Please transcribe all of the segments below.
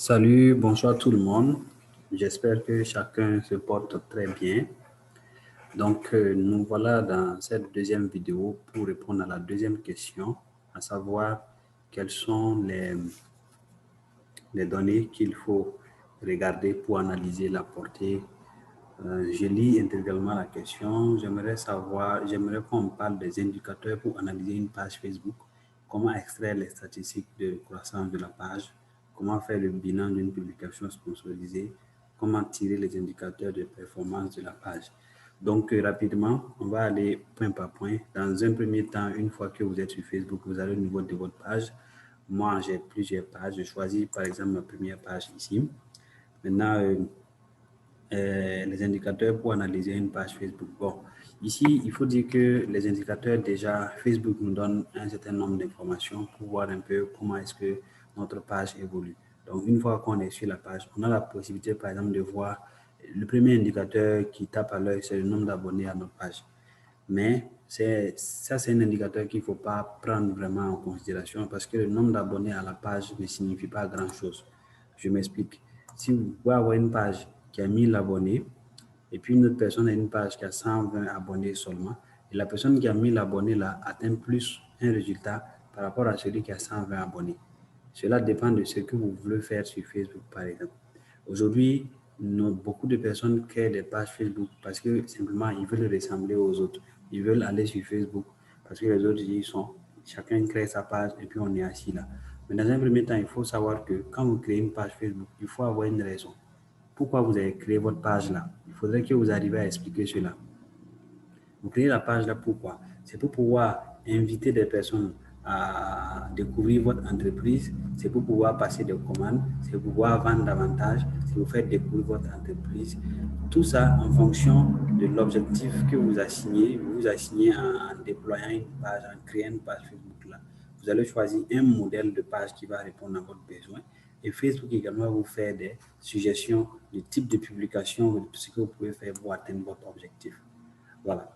Salut, bonsoir tout le monde. J'espère que chacun se porte très bien. Donc, nous voilà dans cette deuxième vidéo pour répondre à la deuxième question, à savoir quelles sont les données qu'il faut regarder pour analyser la portée. Je lis intégralement la question. J'aimerais qu'on parle des indicateurs pour analyser une page Facebook, comment extraire les statistiques de croissance de la page, comment faire le bilan d'une publication sponsorisée, comment tirer les indicateurs de performance de la page. Donc, rapidement, on va aller point par point. Dans un premier temps, une fois que vous êtes sur Facebook, vous allez au niveau de votre page. Moi, j'ai plusieurs pages. Je choisis par exemple ma première page ici. Maintenant, les indicateurs pour analyser une page Facebook. Bon, ici, il faut dire que les indicateurs, déjà, Facebook nous donne un certain nombre d'informations pour voir un peu comment est-ce que notre page évolue. Donc, une fois qu'on est sur la page, on a la possibilité, par exemple, de voir le premier indicateur qui tape à l'œil, c'est le nombre d'abonnés à notre page. Mais ça, c'est un indicateur qu'il ne faut pas prendre vraiment en considération parce que le nombre d'abonnés à la page ne signifie pas grand-chose. Je m'explique. Si vous pouvez avoir une page qui a 1000 abonnés et puis une autre personne a une page qui a 120 abonnés seulement, et la personne qui a 1000 abonnés là atteint plus un résultat par rapport à celui qui a 120 abonnés. Cela dépend de ce que vous voulez faire sur Facebook, par exemple. Aujourd'hui, beaucoup de personnes créent des pages Facebook parce que simplement ils veulent ressembler aux autres. Ils veulent aller sur Facebook parce que les autres y sont. Chacun crée sa page et puis on est assis là. Mais dans un premier temps, il faut savoir que quand vous créez une page Facebook, il faut avoir une raison. Pourquoi vous avez créé votre page là? Il faudrait que vous arriviez à expliquer cela. Vous créez la page là pourquoi? C'est pour pouvoir inviter des personnes à découvrir votre entreprise, c'est pour pouvoir passer des commandes, c'est pour pouvoir vendre davantage, c'est pour faire découvrir votre entreprise. Tout ça en fonction de l'objectif que vous assignez en déployant une page, en créant une page Facebook là. Vous allez choisir un modèle de page qui va répondre à votre besoin. Et Facebook également va vous faire des suggestions du type de publication, ce que vous pouvez faire pour atteindre votre objectif. Voilà.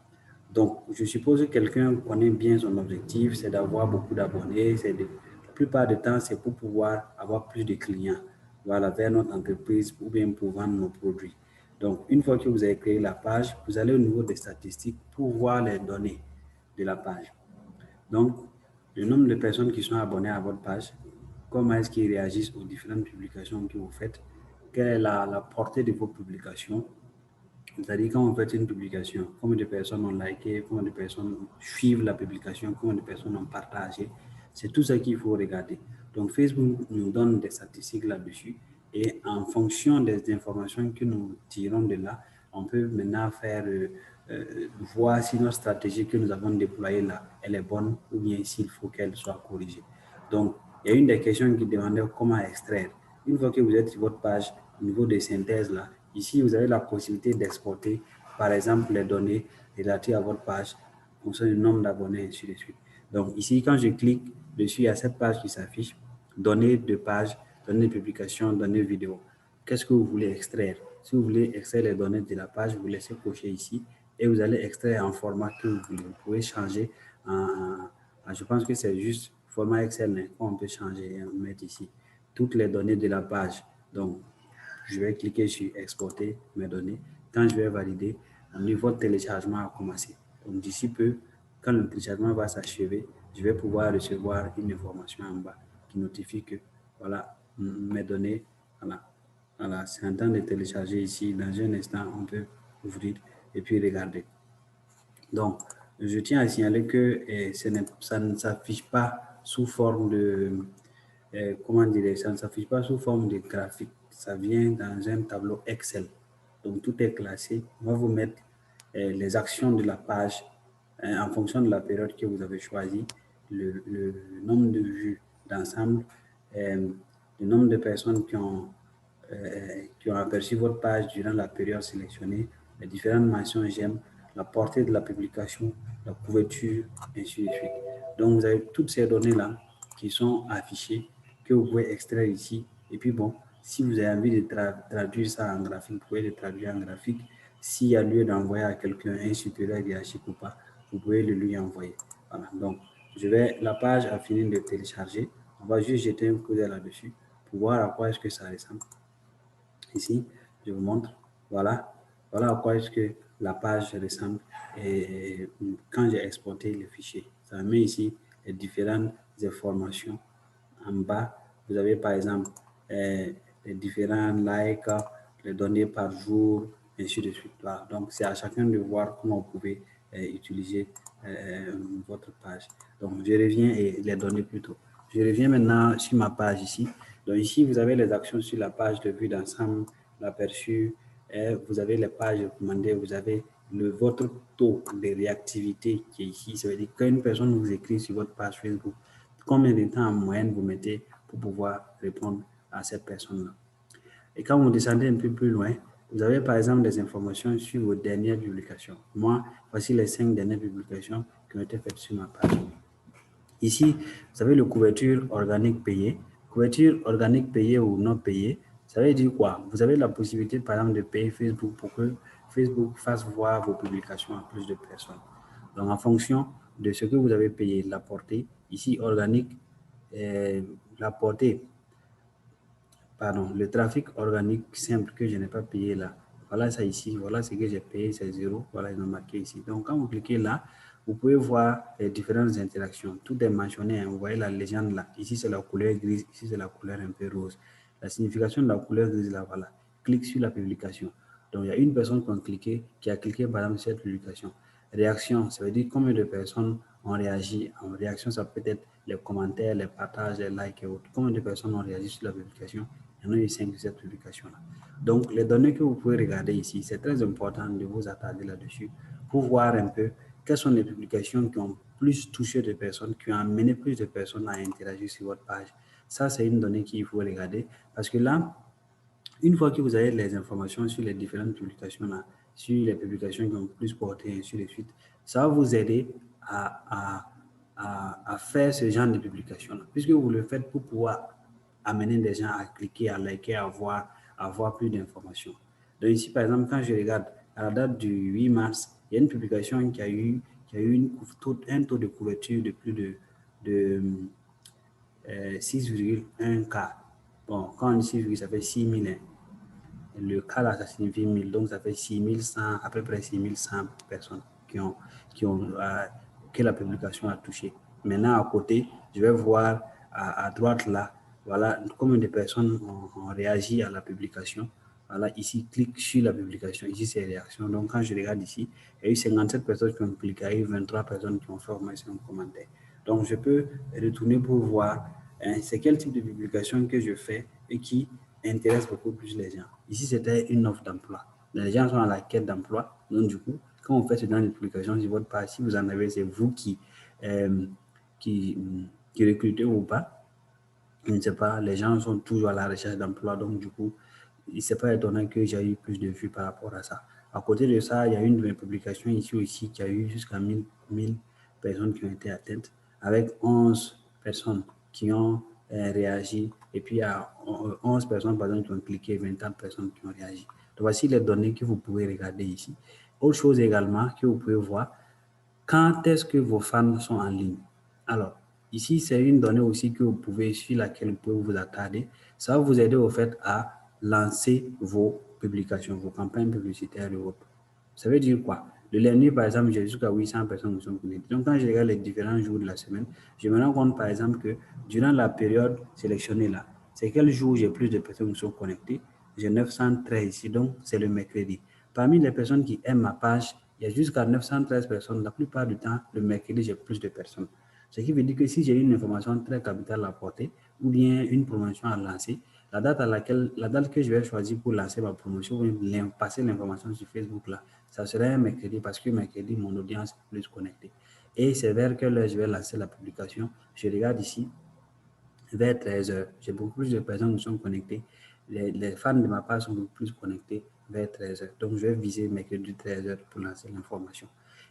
Donc, je suppose que quelqu'un connaît bien son objectif, c'est d'avoir beaucoup d'abonnés. La plupart du temps, c'est pour pouvoir avoir plus de clients, voilà, vers notre entreprise ou bien pour vendre nos produits. Donc, une fois que vous avez créé la page, vous allez au niveau des statistiques pour voir les données de la page. Donc, le nombre de personnes qui sont abonnées à votre page, comment est-ce qu'ils réagissent aux différentes publications que vous faites, quelle est la portée de vos publications, c'est-à-dire, quand vous faites une publication, combien de personnes ont liké, combien de personnes suivent la publication, combien de personnes ont partagé. C'est tout ça qu'il faut regarder. Donc, Facebook nous donne des statistiques là-dessus et en fonction des informations que nous tirons de là, on peut maintenant faire voir si notre stratégie que nous avons déployée là, elle est bonne ou bien s'il faut qu'elle soit corrigée. Donc, il y a une des questions qui demandait comment extraire. Une fois que vous êtes sur votre page, au niveau de synthèse là, ici, vous avez la possibilité d'exporter, par exemple, les données relatives à votre page, concernant le nombre d'abonnés, et ainsi de suite. Donc, ici, quand je clique dessus, il y a cette page qui s'affiche, données de page, données de publication, données vidéo. Qu'est-ce que vous voulez extraire? Si vous voulez extraire les données de la page, vous laissez cocher ici et vous allez extraire en format que vous voulez. Vous pouvez changer je pense que c'est juste format Excel qu'on peut changer et mettre ici toutes les données de la page. Donc, je vais cliquer sur exporter mes données. Quand je vais valider, mon niveau de téléchargement a commencé. Donc, d'ici peu, quand le téléchargement va s'achever, je vais pouvoir recevoir une information en bas qui notifie que, voilà, mes données, voilà, c'est en train de télécharger ici. Dans un instant, on peut ouvrir et puis regarder. Donc, je tiens à signaler que ça ne s'affiche pas sous forme de, comment dire, ça ne s'affiche pas sous forme de graphique. Ça vient dans un tableau Excel. Donc, tout est classé. On va vous mettre les actions de la page en fonction de la période que vous avez choisie, le nombre de vues d'ensemble, le nombre de personnes qui ont aperçu votre page durant la période sélectionnée, les différentes mentions j'aime, la portée de la publication, la couverture, ainsi de suite. Donc, vous avez toutes ces données-là qui sont affichées, que vous pouvez extraire ici. Et puis, bon, si vous avez envie de traduire ça en graphique, vous pouvez le traduire en graphique. S'il y a lieu d'envoyer à quelqu'un un supérieur hiérarchique ou pas, vous pouvez le lui envoyer. Voilà. Donc, la page a fini de télécharger. On va juste jeter un coup d'œil là-dessus pour voir à quoi est-ce que ça ressemble. Ici, je vous montre. Voilà. Voilà à quoi est-ce que la page ressemble. Et quand j'ai exporté le fichier, ça met ici les différentes informations. En bas, vous avez par exemple les différents likes, les données par jour, ainsi de suite. Voilà. Donc, c'est à chacun de voir comment vous pouvez utiliser votre page. Donc, je reviens et les données plutôt. Je reviens maintenant sur ma page ici. Donc, ici, vous avez les actions sur la page de vue d'ensemble, l'aperçu, et vous avez les pages recommandées, vous avez votre taux de réactivité qui est ici. Ça veut dire qu'une personne vous écrit sur votre page Facebook, combien de temps en moyenne vous mettez pour pouvoir répondre à cette personne-là. Et quand vous descendez un peu plus loin, vous avez par exemple des informations sur vos dernières publications. Moi, voici les 5 dernières publications qui ont été faites sur ma page. Ici, vous avez le couverture organique payée. Couverture organique payée ou non payée, ça veut dire quoi? Vous avez la possibilité, par exemple, de payer Facebook pour que Facebook fasse voir vos publications à plus de personnes. Donc, en fonction de ce que vous avez payé, la portée, ici, organique, la portée, pardon, le trafic organique simple que je n'ai pas payé là. Voilà ça ici, voilà ce que j'ai payé, c'est 0. Voilà, ils ont marqué ici. Donc, quand vous cliquez là, vous pouvez voir les différentes interactions. Tout est mentionné, hein. Vous voyez la légende là. Ici, c'est la couleur grise, ici, c'est la couleur un peu rose. La signification de la couleur grise là, voilà. Clique sur la publication. Donc, il y a une personne qui a cliqué par exemple sur cette publication. Réaction, ça veut dire combien de personnes ont réagi. En réaction, ça peut être les commentaires, les partages, les likes et autres. Combien de personnes ont réagi sur la publication. Il y en a eu 5 de cette publication-là. Donc, les données que vous pouvez regarder ici, c'est très important de vous attarder là-dessus pour voir un peu quelles sont les publications qui ont plus touché de personnes, qui ont amené plus de personnes à interagir sur votre page. Ça, c'est une donnée qu'il faut regarder parce que là, une fois que vous avez les informations sur les différentes publications, là, sur les publications qui ont plus porté, et ainsi de suite, ça va vous aider à faire ce genre de publication-là, puisque vous le faites pour pouvoir amener des gens à cliquer, à liker, à voir plus d'informations. Donc ici, par exemple, quand je regarde à la date du 8 mars, il y a une publication qui a eu un taux de couverture de plus de 6,1 K. Bon, quand on dit 6, ça fait 6 000. Hein. Le cas là, ça signifie 1000. Donc, ça fait 6100, à peu près 6100 personnes qui ont, que la publication a touché. Maintenant, à côté, je vais voir à droite là, voilà combien de personnes ont réagi à la publication. Voilà, ici, clique sur la publication. Ici, c'est réactions. Donc, quand je regarde ici, il y a eu 57 personnes qui ont cliqué, il y a eu 23 personnes qui ont fait au moins un commentaire. Donc, je peux retourner pour voir hein, c'est quel type de publication que je fais et qui intéresse beaucoup plus les gens. Ici, c'était une offre d'emploi. Les gens sont à la quête d'emploi. Donc, du coup, quand vous faites ce genre de publication sur votre page, si vous en avez, c'est vous euh, qui, qui recrutez ou pas. Je ne sais pas, les gens sont toujours à la recherche d'emploi. Donc, du coup, il n'est pas étonnant que j'ai eu plus de vues par rapport à ça. À côté de ça, il y a une de mes publications ici aussi qui a eu jusqu'à 1000 personnes qui ont été atteintes, avec 11 personnes qui ont réagi. Et puis, il y a 11 personnes, par exemple, qui ont cliqué, 24 personnes qui ont réagi. Donc, voici les données que vous pouvez regarder ici. Autre chose également que vous pouvez voir, quand est-ce que vos fans sont en ligne? Alors, ici, c'est une donnée aussi que vous pouvez, sur laquelle vous pouvez vous attarder. Ça va vous aider au fait à lancer vos publications, vos campagnes publicitaires et autres. Ça veut dire quoi? Le lundi, par exemple, j'ai jusqu'à 800 personnes qui sont connectées. Donc, quand je regarde les différents jours de la semaine, je me rends compte, par exemple, que durant la période sélectionnée là, c'est quel jour j'ai plus de personnes qui sont connectées? J'ai 913 ici, donc c'est le mercredi. Parmi les personnes qui aiment ma page, il y a jusqu'à 913 personnes. La plupart du temps, le mercredi, j'ai plus de personnes. Ce qui veut dire que si j'ai une information très capitale à porter ou bien une promotion à lancer, la date que je vais choisir pour lancer ma promotion ou passer l'information sur Facebook là, ça serait un mercredi parce que mercredi, mon audience est plus connectée. Et c'est vers quelle heure je vais lancer la publication. Je regarde ici, vers 13 heures. J'ai beaucoup plus de personnes qui sont connectées. Les fans de ma page sont beaucoup plus connectés vers 13 heures. Donc, je vais viser mercredi 13 heures pour lancer l'information.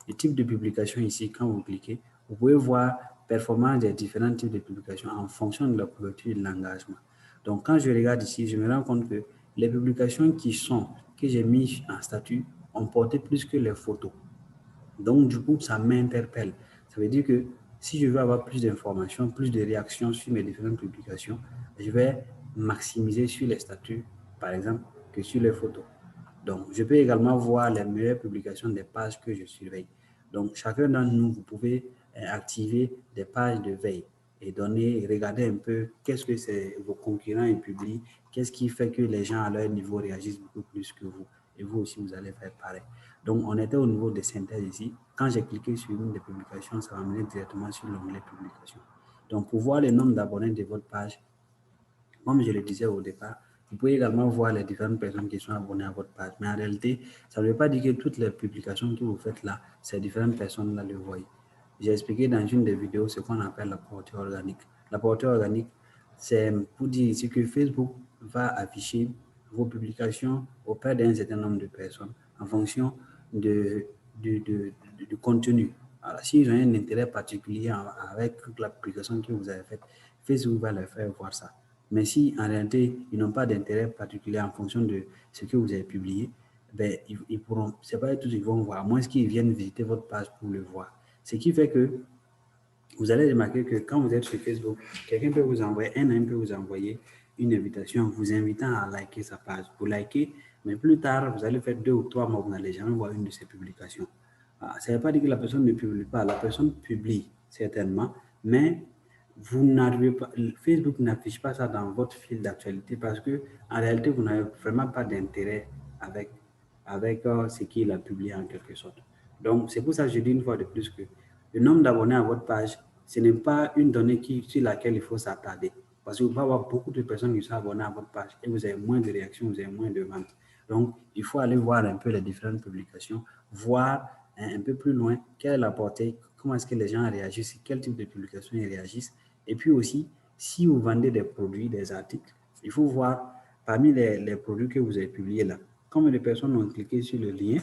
Le type de publication ici, quand vous cliquez, vous pouvez voir performance des différents types de publications en fonction de la couverture et de l'engagement. Donc, quand je regarde ici, je me rends compte que les publications que j'ai mises en statut ont porté plus que les photos. Donc, du coup, ça m'interpelle. Ça veut dire que si je veux avoir plus d'informations, plus de réactions sur mes différentes publications, je vais maximiser sur les statuts, par exemple, que sur les photos. Donc, je peux également voir les meilleures publications des pages que je surveille. Donc, chacun d'entre nous, vous pouvez activer des pages de veille et regarder un peu qu'est-ce que vos concurrents publient, qu'est-ce qui fait que les gens à leur niveau réagissent beaucoup plus que vous. Et vous aussi, vous allez faire pareil. Donc, on était au niveau de synthèse ici. Quand j'ai cliqué sur une des publications, ça m'a mené directement sur l'onglet publication. Donc, pour voir le nombre d'abonnés de votre page, comme je le disais au départ, vous pouvez également voir les différentes personnes qui sont abonnées à votre page. Mais en réalité, ça ne veut pas dire que toutes les publications que vous faites là, ces différentes personnes-là le voient. J'ai expliqué dans une des vidéos ce qu'on appelle la portée organique. La portée organique, c'est pour dire ici que Facebook va afficher vos publications auprès d'un certain nombre de personnes en fonction du contenu. Alors, s'ils ont un intérêt particulier avec l'application que vous avez faite, Facebook va leur faire voir ça. Mais si en réalité, ils n'ont pas d'intérêt particulier en fonction de ce que vous avez publié, ben, ils pourront, c'est pas tous ils vont voir, à moins qu'ils viennent visiter votre page pour le voir. Ce qui fait que vous allez remarquer que quand vous êtes sur Facebook, quelqu'un peut vous envoyer, un ami peut vous envoyer une invitation vous invitant à liker sa page. Vous likez, mais plus tard, vous allez faire 2 ou 3 mois, vous n'allez jamais voir une de ses publications. Ça ne veut pas dire que la personne ne publie pas, la personne publie certainement, mais vous n'arrivez pas, Facebook n'affiche pas ça dans votre fil d'actualité parce que en réalité, vous n'avez vraiment pas d'intérêt avec ce qu'il a publié en quelque sorte. Donc, c'est pour ça que je dis une fois de plus que le nombre d'abonnés à votre page, ce n'est pas une donnée sur laquelle il faut s'attarder. Parce que vous pouvez avoir beaucoup de personnes qui sont abonnées à votre page et vous avez moins de réactions, vous avez moins de ventes. Donc, il faut aller voir un peu les différentes publications, voir un peu plus loin quelle est la portée, comment est-ce que les gens réagissent, quel type de publication ils réagissent. Et puis aussi, si vous vendez des produits, des articles, il faut voir parmi les produits que vous avez publiés là, combien de personnes ont cliqué sur le lien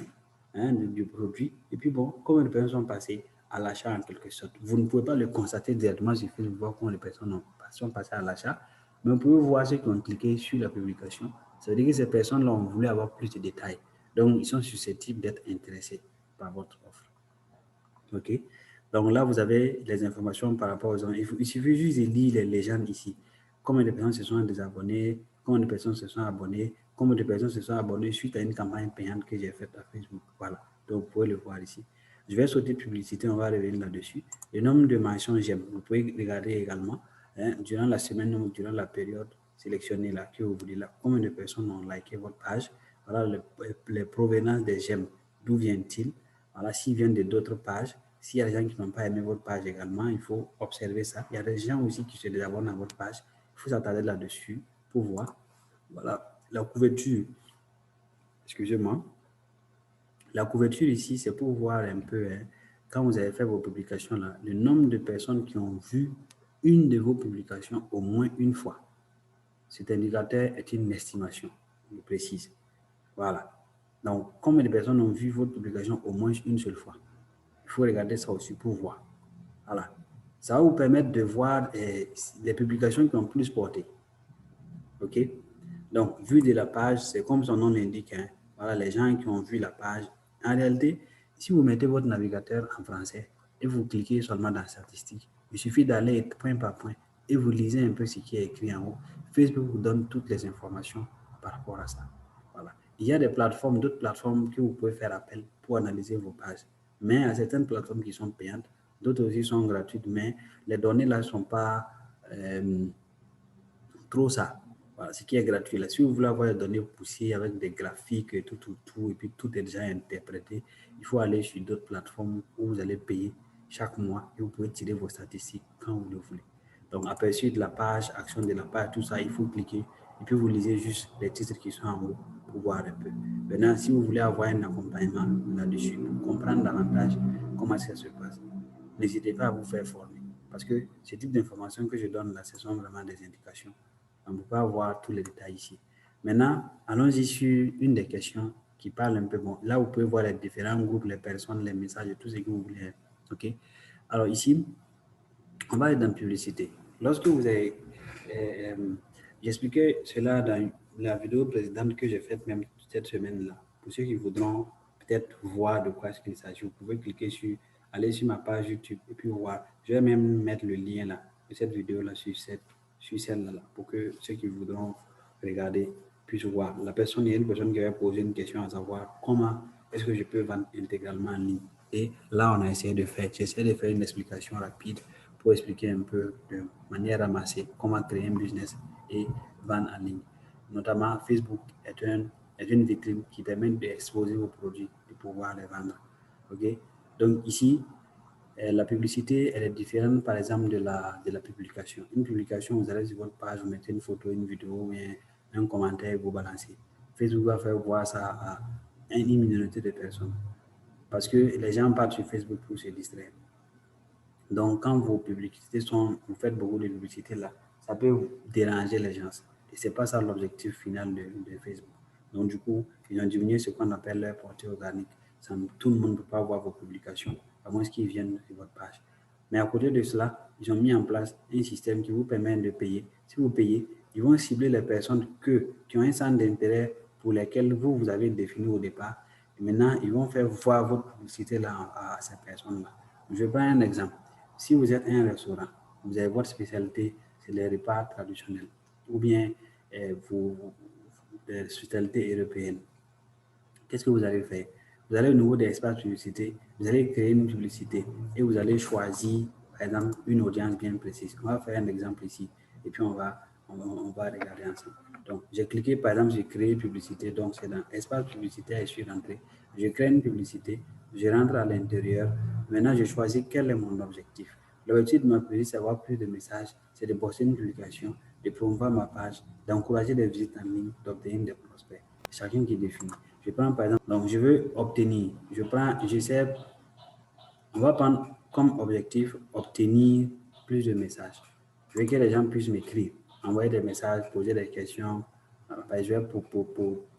du produit et puis bon, combien de personnes sont passées à l'achat en quelque sorte. Vous ne pouvez pas le constater directement sur Facebook, voir combien de personnes sont passées à l'achat, mais vous pouvez voir ceux qui ont cliqué sur la publication. Ça veut dire que ces personnes-là ont voulu avoir plus de détails. Donc, ils sont susceptibles d'être intéressés par votre offre. OK? Donc là, vous avez les informations par rapport aux gens. Il suffit juste de lire les légendes ici. Combien de personnes se sont désabonnées, combien de personnes se sont abonnées, combien de personnes se sont abonnées suite à une campagne payante que j'ai faite à Facebook. Voilà. Donc, vous pouvez le voir ici. Je vais sauter publicité, on va revenir là-dessus. Le nombre de mentions j'aime, vous pouvez regarder également durant la semaine ou durant la période sélectionnée là, que vous voulez là, combien de personnes ont liké votre page. Voilà les provenances des j'aime, d'où viennent-ils. Voilà, s'ils viennent de d'autres pages, s'il y a des gens qui n'ont pas aimé votre page également, il faut observer ça. Il y a des gens aussi qui se désabonnent à votre page. Il faut s'attarder là-dessus pour voir. Voilà, la couverture. Excusez-moi. La couverture ici, c'est pour voir un peu, quand vous avez fait vos publications là, le nombre de personnes qui ont vu une de vos publications au moins une fois. Cet indicateur est une estimation, je précise. Voilà. Donc, combien de personnes ont vu votre publication au moins une seule fois? Il faut regarder ça aussi pour voir. Voilà. Ça va vous permettre de voir les publications qui ont plus porté. OK? Donc, vue de la page, c'est comme son nom l'indique. Voilà, les gens qui ont vu la page. En réalité, si vous mettez votre navigateur en français et vous cliquez seulement dans statistiques, il suffit d'aller point par point et vous lisez un peu ce qui est écrit en haut. Facebook vous donne toutes les informations par rapport à ça. Voilà. Il y a des plateformes, d'autres plateformes que vous pouvez faire appel pour analyser vos pages. Mais il y a certaines plateformes qui sont payantes, d'autres aussi sont gratuites, mais les données là ne sont pas trop ça. Voilà, ce qui est gratuit là. Si vous voulez avoir des données poussées avec des graphiques et tout, et puis tout est déjà interprété, il faut aller sur d'autres plateformes où vous allez payer chaque mois et vous pouvez tirer vos statistiques quand vous le voulez. Donc, aperçu de la page, action de la page, tout ça, il faut cliquer et puis vous lisez juste les titres qui sont en haut pour voir un peu. Maintenant, si vous voulez avoir un accompagnement là-dessus pour comprendre davantage comment ça se passe, n'hésitez pas à vous faire former parce que ce type d'informations que je donne là, ce sont vraiment des indications. On ne peut pas voir tous les détails ici. Maintenant, allons-y sur une des questions qui parle un peu. Bon, là, vous pouvez voir les différents groupes, les personnes, les messages, tout ce que vous voulez. OK? Alors ici, on va être dans publicité. Lorsque vous avez... j'expliquais cela dans la vidéo précédente que j'ai faite même cette semaine-là. Pour ceux qui voudront peut-être voir de quoi il s'agit, vous pouvez cliquer sur, aller sur ma page YouTube et puis voir. Je vais même mettre le lien là, de cette vidéo-là sur celle-là pour que ceux qui voudront regarder puissent voir. La personne, il y a une personne qui va poser une question à savoir comment est-ce que je peux vendre intégralement en ligne. Et là, on a essayé de faire, j'essaie de faire une explication rapide pour expliquer un peu de manière ramassée comment créer un business et vendre en ligne. Notamment, Facebook est une vitrine qui permet d'exposer vos produits, de pouvoir les vendre. OK? Donc ici, la publicité, elle est différente, par exemple, de la publication. Une publication, vous allez sur votre page, vous mettez une photo, une vidéo, un commentaire, vous balancez. Facebook va faire voir ça à une minorité de personnes. Parce que les gens partent sur Facebook pour se distraire. Donc, quand vos publicités vous faites beaucoup de publicités là, ça peut déranger les gens. Et ce n'est pas ça l'objectif final de Facebook. Donc, du coup, ils ont diminué ce qu'on appelle leur portée organique. Tout le monde ne peut pas voir vos publications, à moins qu'ils viennent sur votre page. Mais à côté de cela, ils ont mis en place un système qui vous permet de payer. Si vous payez, ils vont cibler les personnes qui ont un centre d'intérêt pour lesquelles vous avez défini au départ. Et maintenant, ils vont faire voir votre publicité là à ces personnes-là. Je prends un exemple. Si vous êtes un restaurant, vous avez votre spécialité, c'est les repas traditionnels, ou bien des spécialités européennes. Qu'est-ce que vous allez faire? Vous allez au niveau des espaces publicité, vous allez créer une publicité et vous allez choisir, par exemple, une audience bien précise. On va faire un exemple ici et puis on va regarder ensemble. Donc, j'ai cliqué, par exemple, j'ai créé publicité, donc c'est dans espace publicitaire et je suis rentré. Je crée une publicité, je rentre à l'intérieur. Maintenant, je choisis quel est mon objectif. L'objectif de ma publicité, c'est d'avoir plus de messages, c'est de poster une publication, de promouvoir ma page, d'encourager des visites en ligne, d'obtenir des prospects. Chacun qui définit. Je prends par exemple, donc je veux obtenir, j'essaie, on va prendre comme objectif obtenir plus de messages. Je veux que les gens puissent m'écrire, envoyer des messages, poser des questions. Je vais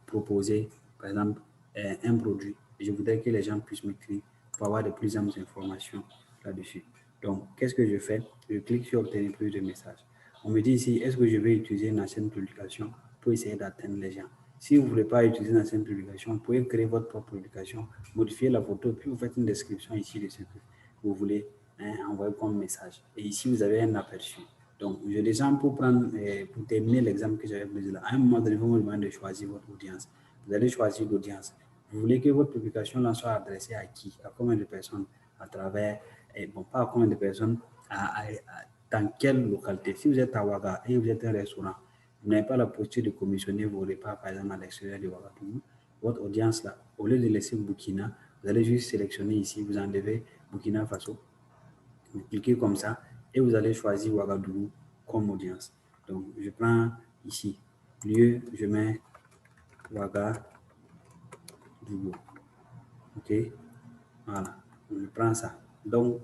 proposer, par exemple, un produit. Je voudrais que les gens puissent m'écrire pour avoir de plus amples informations là-dessus. Donc, qu'est-ce que je fais? Je clique sur obtenir plus de messages. On me dit ici, est-ce que je vais utiliser une ancienne publication pour essayer d'atteindre les gens? Si vous ne voulez pas utiliser une ancienne publication, vous pouvez créer votre propre publication, modifier la photo, puis vous faites une description ici de ce que vous voulez envoyer comme message. Et ici, vous avez un aperçu. Donc, je descends pour terminer l'exemple que j'avais pris là. À un moment donné, vous me demandez de choisir votre audience. Vous allez choisir l'audience. Vous voulez que votre publication là soit adressée à qui? À combien de personnes? À travers, pas à combien de personnes, dans quelle localité? Si vous êtes à Ouaga et vous êtes un restaurant, vous n'avez pas la possibilité de commissionner vos repas, par exemple, à l'extérieur de Ouagadougou. Votre audience là, au lieu de laisser Burkina, vous allez juste sélectionner ici, vous enlevez Burkina Faso, vous cliquez comme ça et vous allez choisir Ouagadougou comme audience. Donc, je prends ici, lieu, je mets Ouagadougou. OK? Voilà, je prends ça. Donc,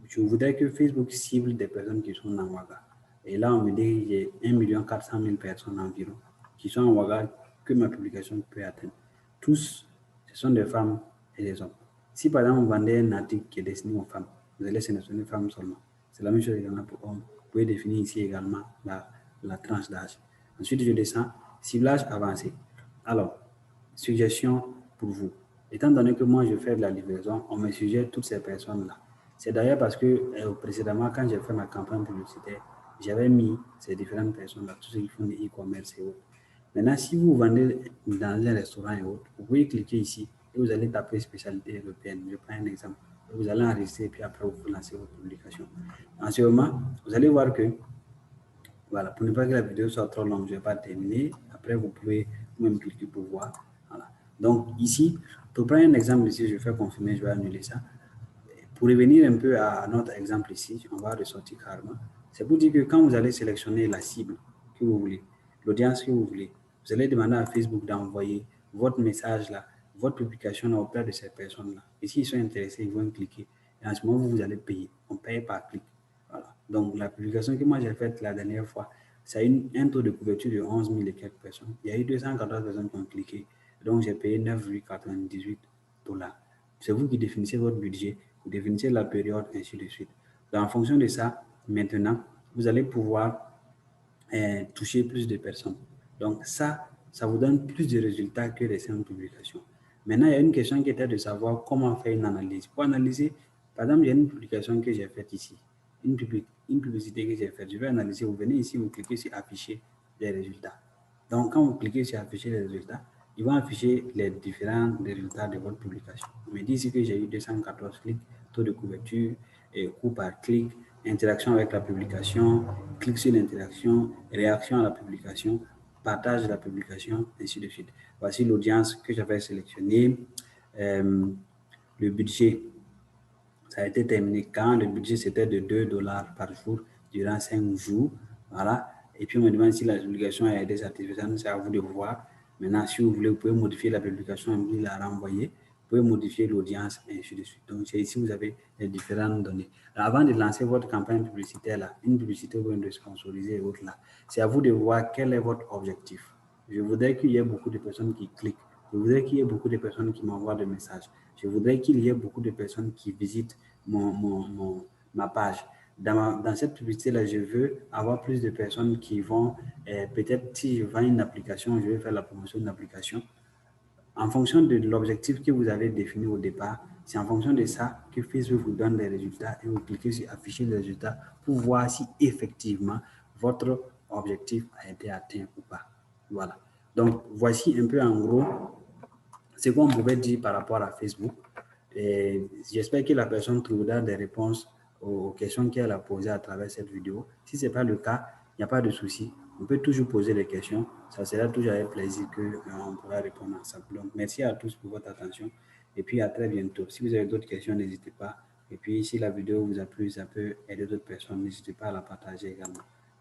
je voudrais que Facebook cible des personnes qui sont dans Ouaga. Et là, on me dit qu'il y a 1 400 000 personnes environ qui sont en Ouaga que ma publication peut atteindre. Tous, ce sont des femmes et des hommes. Si par exemple, vous vendez un article qui est destiné aux femmes, vous allez sélectionner femmes seulement. C'est la même chose également pour hommes. Vous pouvez définir ici également la tranche d'âge. Ensuite, je descends, ciblage avancé. Alors, suggestion pour vous. Étant donné que moi, je fais de la livraison, on me suggère toutes ces personnes-là. C'est d'ailleurs parce que précédemment, quand j'ai fait ma campagne publicitaire, j'avais mis ces différentes personnes-là, tous ceux qui font des e-commerce et autres. Maintenant, si vous vendez dans un restaurant et autres, vous pouvez cliquer ici et vous allez taper spécialité européenne. Je prends un exemple. Vous allez enregistrer et puis après, vous lancez votre publication. En ce moment, vous allez voir que, voilà, pour ne pas que la vidéo soit trop longue, je ne vais pas terminer. Après, vous pouvez même cliquer pour voir. Voilà. Donc, ici, pour prendre un exemple ici, je vais faire confirmer, je vais annuler ça. Pour revenir un peu à notre exemple ici, on va ressortir carrément. C'est pour dire que quand vous allez sélectionner la cible que vous voulez, l'audience que vous voulez, vous allez demander à Facebook d'envoyer votre message là, votre publication auprès de ces personnes-là. Et s'ils sont intéressés, ils vont cliquer. Et en ce moment, vous allez payer. On paye par clic. Voilà. Donc, la publication que moi j'ai faite la dernière fois, ça a un taux de couverture de 11 000 et quelques personnes. Il y a eu 214 personnes qui ont cliqué. Donc, j'ai payé 9,98 $. C'est vous qui définissez votre budget, vous définissez la période, ainsi de suite. Donc, en fonction de ça, maintenant, vous allez pouvoir toucher plus de personnes. Donc, ça vous donne plus de résultats que les simples publications. Maintenant, il y a une question qui était de savoir comment faire une analyse. Pour analyser, par exemple, il y a une publication que j'ai faite ici. une publicité que j'ai faite. Je vais analyser. Vous venez ici, vous cliquez sur afficher les résultats. Donc, quand vous cliquez sur afficher les résultats, il va afficher les différents résultats de votre publication. Il me dit ici que j'ai eu 214 clics, taux de couverture, et coût par clic, interaction avec la publication, clic sur l'interaction, réaction à la publication, partage de la publication, ainsi de suite. Voici l'audience que j'avais sélectionnée. Le budget, ça a été terminé quand le budget c'était de 2 $ par jour durant 5 jours. Voilà. Et puis on me demande si la publication a été satisfaisante, c'est à vous de voir. Maintenant, si vous voulez, vous pouvez modifier la publication et la renvoyer. Vous pouvez modifier l'audience, et ainsi de suite. Donc, ici, vous avez les différentes données. Alors, avant de lancer votre campagne publicitaire, là, une publicité ou de sponsoriser et autres, là, c'est à vous de voir quel est votre objectif. Je voudrais qu'il y ait beaucoup de personnes qui cliquent. Je voudrais qu'il y ait beaucoup de personnes qui m'envoient des messages. Je voudrais qu'il y ait beaucoup de personnes qui visitent ma page. Dans cette publicité-là, je veux avoir plus de personnes qui vont, peut-être si je vends une application, je vais faire la promotion d'une application. En fonction de l'objectif que vous avez défini au départ, c'est en fonction de ça que Facebook vous donne les résultats et vous cliquez sur afficher les résultats pour voir si effectivement votre objectif a été atteint ou pas. Voilà. Donc, voici un peu en gros ce qu'on pouvait dire par rapport à Facebook. J'espère que la personne trouvera des réponses aux questions qu'elle a posées à travers cette vidéo. Si ce n'est pas le cas, il n'y a pas de souci. On peut toujours poser des questions. Ça sera toujours avec plaisir qu'on pourra répondre ensemble. Donc, merci à tous pour votre attention et puis à très bientôt. Si vous avez d'autres questions, n'hésitez pas. Et puis, si la vidéo vous a plu, ça peut aider d'autres personnes, n'hésitez pas à la partager également.